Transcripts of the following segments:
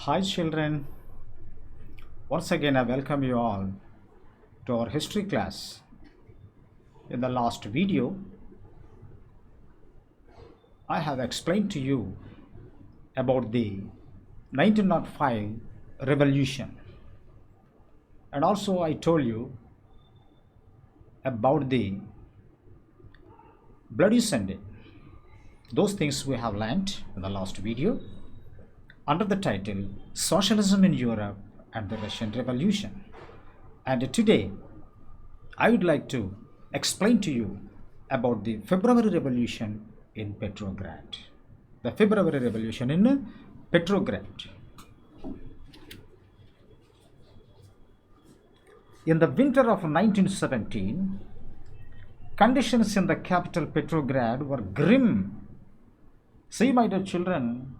Hi children, once again I welcome you all to our history class. In the last video, I have explained to you about the 1905 revolution, and also I told you about the Bloody Sunday. Those things we have learnt in the last video under the title Socialism in Europe and the Russian Revolution. And today I would like to explain to you about the February Revolution in Petrograd. The February Revolution in Petrograd. In the winter of 1917, conditions in the capital Petrograd were grim. See, my dear children,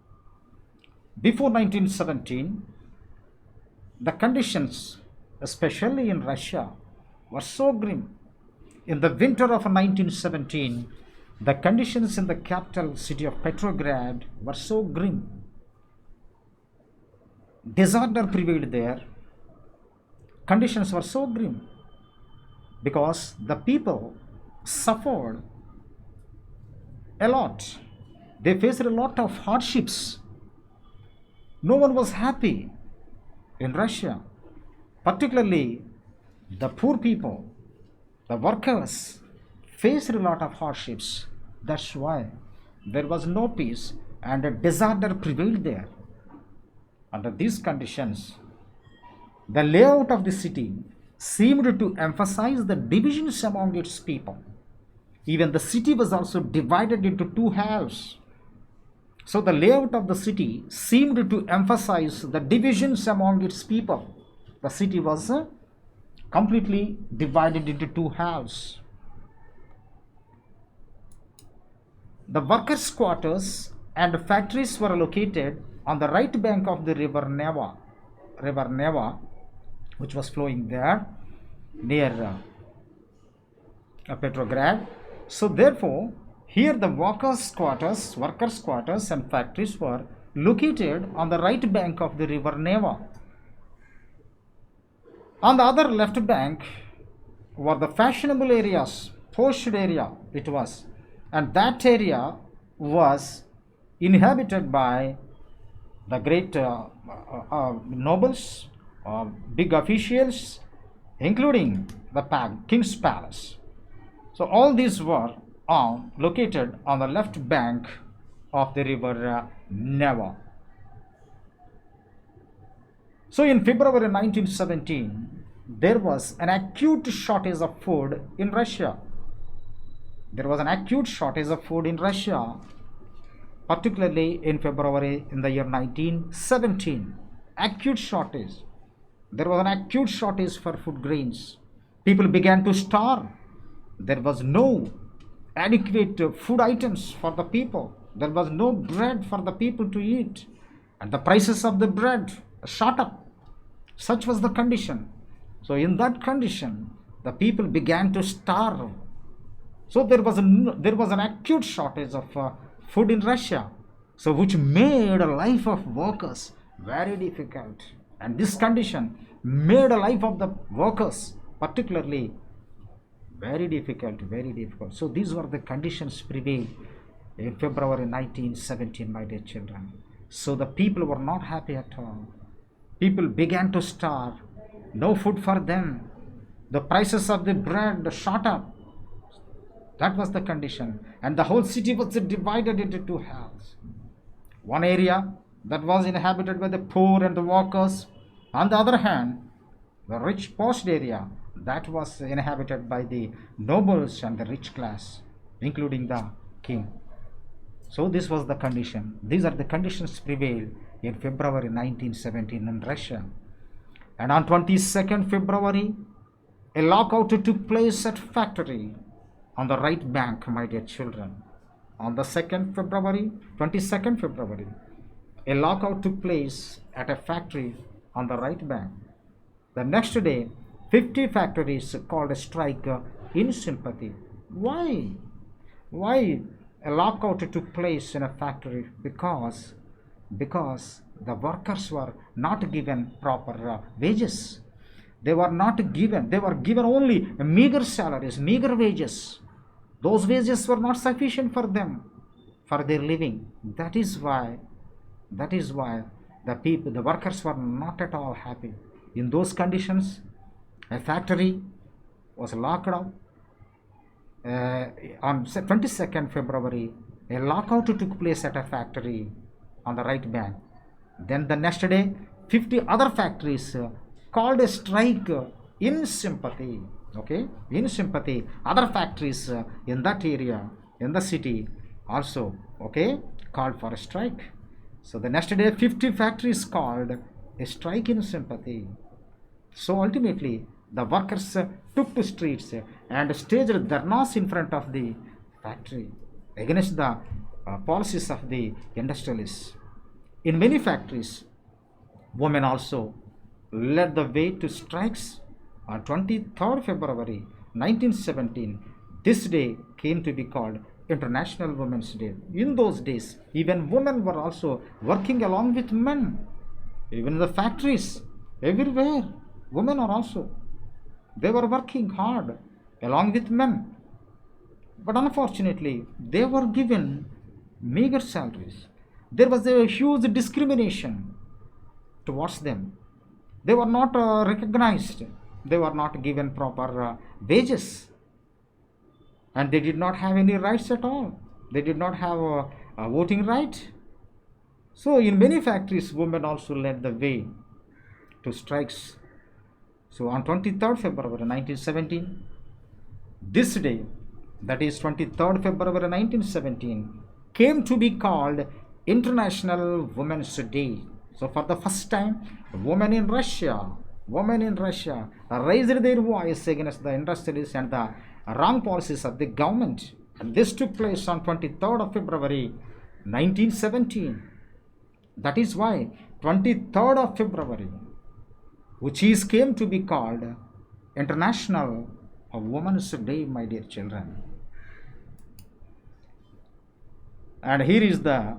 before 1917, the conditions, especially in Russia, were so grim. In the winter of 1917, the conditions in the capital city of Petrograd were so grim. Disorder prevailed there. Conditions were so grim because the people suffered a lot. They faced a lot of hardships. No one was happy in Russia, particularly the poor people, the workers faced a lot of hardships. That's why there was no peace and a disorder prevailed there. Under these conditions, the layout of the city seemed to emphasize the divisions among its people. Even the city was also divided into two halves. So the layout of the city seemed to emphasize the divisions among its people. The city was completely divided into two halves. The workers' quarters and factories were located on the right bank of the river Neva, which was flowing there near Petrograd. So therefore, here the workers' quarters and factories were located on the right bank of the river Neva. On the other left bank were the fashionable areas, posh area it was, and that area was inhabited by the great nobles, big officials, including the king's palace. So all these were located on the left bank of the river Neva. So in February 1917, there was an acute shortage of food in Russia. There was an acute shortage of food in Russia, particularly in February in the year 1917. Acute shortage. There was an acute shortage for food grains. People began to starve. There was no adequate food items for the people. There was no bread for the people to eat. And the prices of the bread shot up. Such was the condition. So in that condition, the people began to starve. So there was an acute shortage of food in Russia. So which made a life of workers very difficult. And this condition made a life of the workers particularly very difficult. So these were the conditions prevailed in February 1917, my dear children. So the people were not happy at all. People began to starve. No food for them. The prices of the bread shot up. That was the condition. And the whole city was divided into two halves. One area that was inhabited by the poor and the workers. On the other hand, the rich post area that was inhabited by the nobles and the rich class, including the king. So this was the condition. These are the conditions prevailed in February 1917 in Russia. And on 22nd February, a lockout took place at factory on the right bank, my dear children. On the 22nd February, a lockout took place at a factory on the right bank. The next day, 50 factories called a strike in sympathy. Why? Why a lockout took place in a factory? Because The workers were not given proper wages. They were given only meager salaries, meager wages. Those wages were not sufficient for them, for their living. That is why the workers were not at all happy. In those conditions, a factory was locked up. On 22nd February, a lockout took place at a factory on the right bank. Then the next day, 50 other factories called a strike in sympathy. Okay, in sympathy, other factories in that area, in the city, also, okay, called for a strike. So the next day, 50 factories called a strike in sympathy. So ultimately, the workers took to streets and staged dharnas in front of the factory against the policies of the industrialists. In many factories, women also led the way to strikes. On 23rd February 1917, this day came to be called International Women's Day. In those days, even women were also working along with men. Even in the factories, everywhere, women are also. They were working hard along with men. But unfortunately, they were given meager salaries. There was a huge discrimination towards them. They were not recognized. They were not given proper wages. And they did not have any rights at all. They did not have a voting right. So in many factories, women also led the way to strikes. So on 23rd February 1917, this day, that is 23rd February 1917, came to be called International Women's Day. So for the first time, women in Russia raised their voice against the industrialists and the wrong policies of the government. And this took place on 23rd of February 1917. That is why 23rd of February, which came to be called International Women's Day, my dear children. And here is the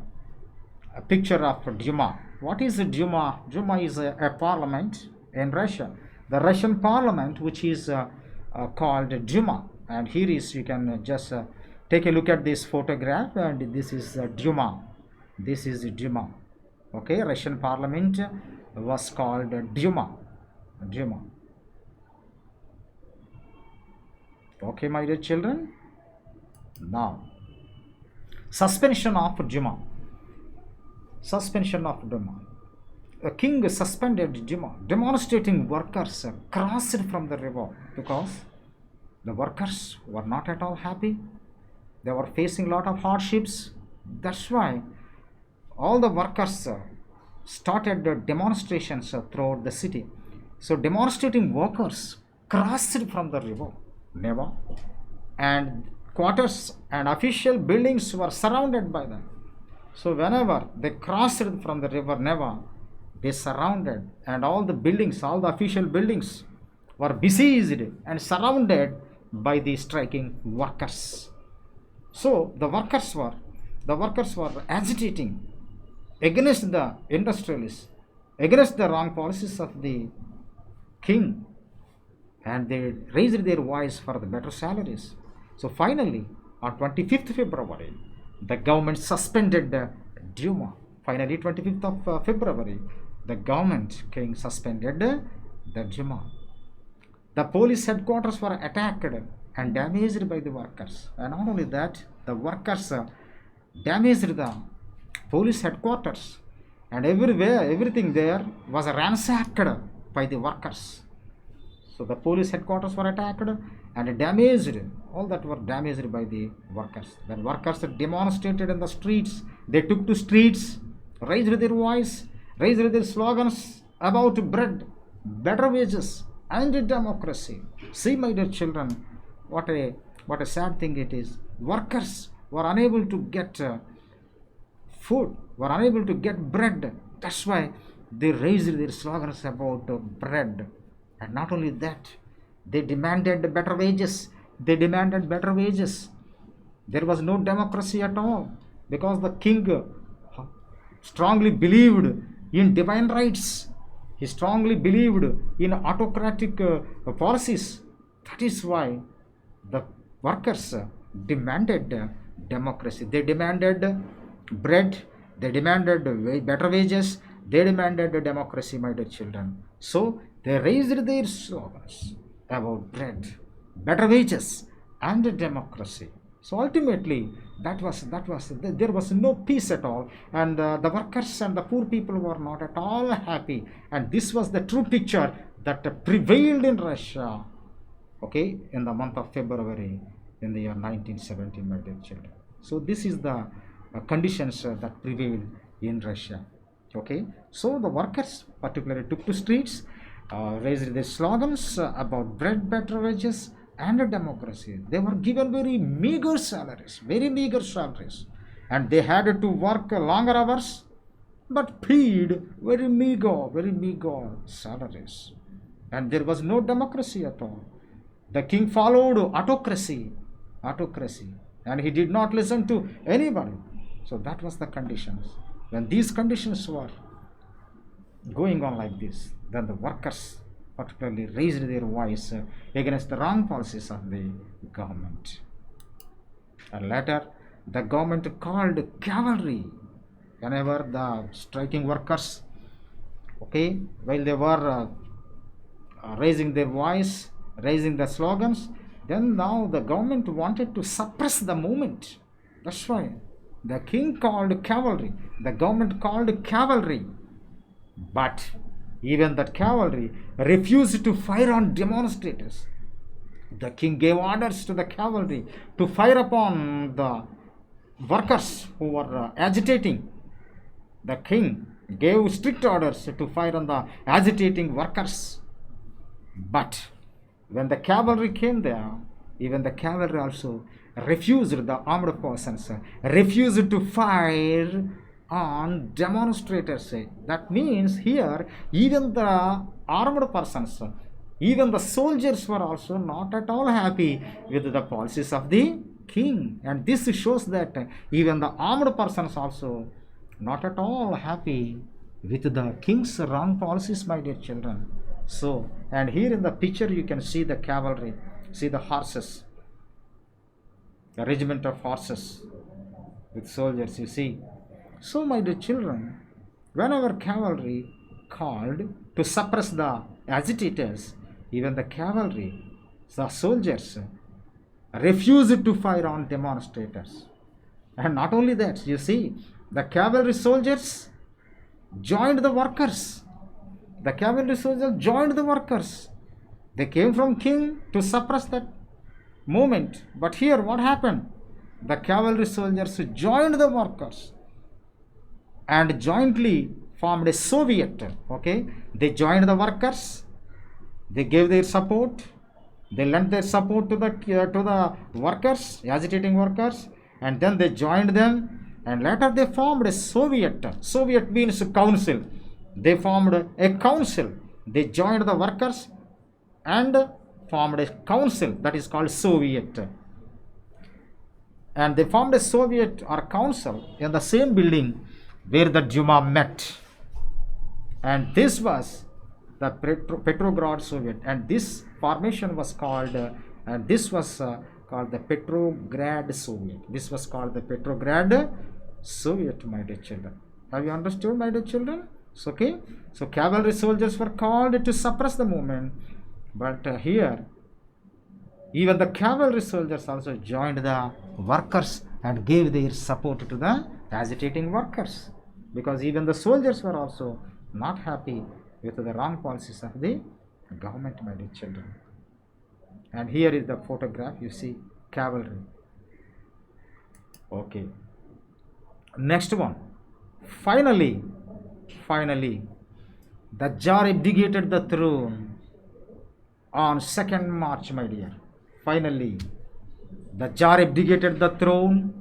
picture of Juma. What is Juma? Juma is a parliament in Russia. The Russian parliament, which is called Juma. And here is, you can just take a look at this photograph, and this is Juma. This is Juma. Okay, Russian parliament was called Juma. Juma. Okay, my dear children. Now, suspension of Juma. Suspension of Juma. A king suspended Juma. Demonstrating workers crossed from the river because the workers were not at all happy. They were facing a lot of hardships. That's why all the workers started demonstrations throughout the city. So demonstrating workers crossed from the river Neva, and quarters and official buildings were surrounded by them. So whenever they crossed from the river Neva, they surrounded, and all the buildings, all the official buildings were besieged and surrounded by the striking workers. So the workers were agitating against the industrialists, against the wrong policies of the king, and they raised their voice for the better salaries. So finally, on 25th February, the government suspended Juma. Finally, 25th of February, the government king suspended the Juma. The police headquarters were attacked and damaged by the workers. And not only that, the workers damaged the police headquarters, and everything there was ransacked by the workers. So the police headquarters were attacked and damaged. All that were damaged by the workers. Then workers demonstrated in the streets. They took to streets, raised their voice, raised their slogans about bread, better wages, and democracy. See, my dear children, what a sad thing it is. Workers were unable to get food, were unable to get bread. That's why they raised their slogans about bread. And not only that, they demanded better wages. There was no democracy at all, because the king strongly believed in divine rights. He strongly believed in autocratic policies. That is why the workers demanded democracy. They demanded bread, they demanded better wages, they demanded democracy, my dear children. So they raised their slogans about bread, better wages, and democracy. So ultimately, there was no peace at all, and the workers and the poor people were not at all happy. And this was the true picture that prevailed in Russia, okay, in the month of February in the year 1917, my dear children. So this is the conditions that prevailed in Russia. Okay, so the workers particularly took to streets, raised their slogans about bread, better wages, and democracy. They were given very meager salaries, and they had to work longer hours, but paid very meager salaries. And there was no democracy at all. The king followed autocracy, and he did not listen to anybody. So that was the conditions. When these conditions were going on like this, then the workers particularly raised their voice against the wrong policies of the government. And later, the government called cavalry whenever the striking workers, okay, while they were raising their voice, raising the slogans, then now the government wanted to suppress the movement. That's why the king called cavalry, the government called cavalry. But even that cavalry refused to fire on demonstrators. The king gave orders to the cavalry to fire upon the workers who were agitating. The king gave strict orders to fire on the agitating workers. But when the cavalry came there, even the cavalry also refused, the armed persons refused to fire on demonstrators. That means here even the armed persons, even the soldiers were also not at all happy with the policies of the king. And this shows that even the armed persons also not at all happy with the king's wrong policies, my dear children. So, and here in the picture you can see the cavalry, see the horses, a regiment of horses with soldiers, you see. So, my dear children, whenever cavalry called to suppress the agitators, even the cavalry, the soldiers, refused to fire on demonstrators. And not only that, you see, the cavalry soldiers joined the workers. The cavalry soldiers joined the workers. They came from king to suppress that movement. But here what happened? The cavalry soldiers joined the workers and jointly formed a Soviet. Okay, they joined the workers. They gave their support. They lent their support to the workers, agitating workers, and then they joined them. And later they formed a Soviet. Soviet means council. They formed a council. They joined the workers and formed a council that is called Soviet. And they formed a Soviet or council in the same building where the Juma met. And this was the Petrograd Soviet. And this formation was called, and this was called the Petrograd Soviet. This was called the Petrograd Soviet, my dear children. Have you understood, my dear children? So, okay. So cavalry soldiers were called to suppress the movement. But here, even the cavalry soldiers also joined the workers and gave their support to the agitating workers. Because even the soldiers were also not happy with the wrong policies of the government, my dear children. And here is the photograph, you see cavalry. Okay. Next one. Finally, the Tsar abdicated the throne on 2nd March, my dear. Finally, the Tsar abdicated the throne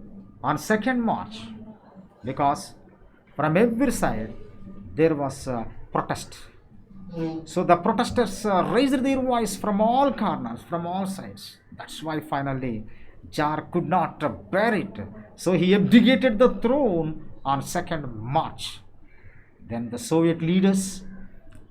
on 2nd March because from every side there was a protest. So the protesters raised their voice from all corners, from all sides. That's why finally Tsar could not bear it. So he abdicated the throne on 2nd March. Then the Soviet leaders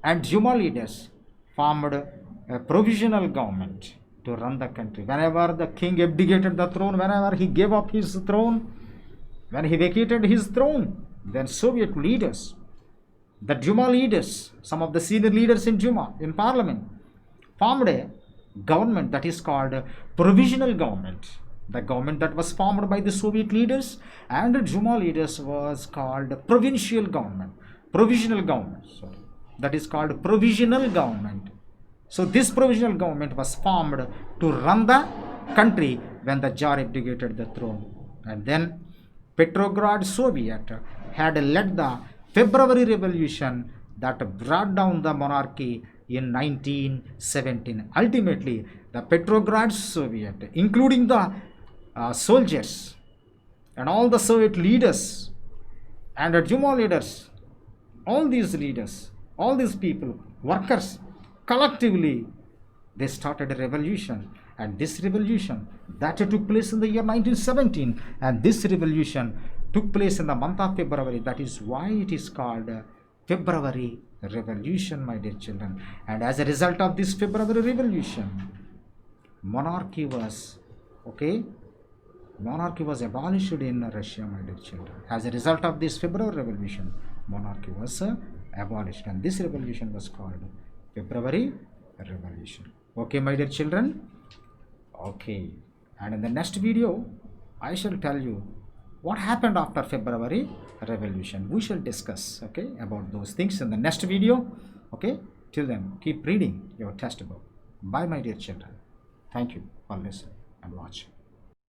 and Juma leaders formed a provisional government to run the country. Whenever the king abdicated the throne, whenever he gave up his throne, when he vacated his throne, then Soviet leaders, the Juma leaders, some of the senior leaders in Juma, in parliament, formed a government that is called a provisional government. The government that was formed by the Soviet leaders and the Juma leaders was called provincial government. Provisional government, sorry. That is called provisional government. So this provisional government was formed to run the country when the Tsar abdicated the throne. And then Petrograd Soviet had led the February Revolution that brought down the monarchy in 1917. Ultimately, the Petrograd Soviet, including the soldiers and all the Soviet leaders and the Juma leaders, all these leaders, all these people, workers, collectively, they started a revolution. And this revolution that took place in the year 1917, and this revolution took place in the month of February. That is why it is called February Revolution, my dear children. And as a result of this February Revolution, monarchy was abolished in Russia, my dear children. As a result of this February Revolution, monarchy was abolished, and this revolution was called February Revolution. Okay, my dear children. Okay, and in the next video, I shall tell you what happened after February Revolution. We shall discuss, about those things in the next video. Okay, till then, keep reading your textbook. Bye, my dear children. Thank you for listening and watching.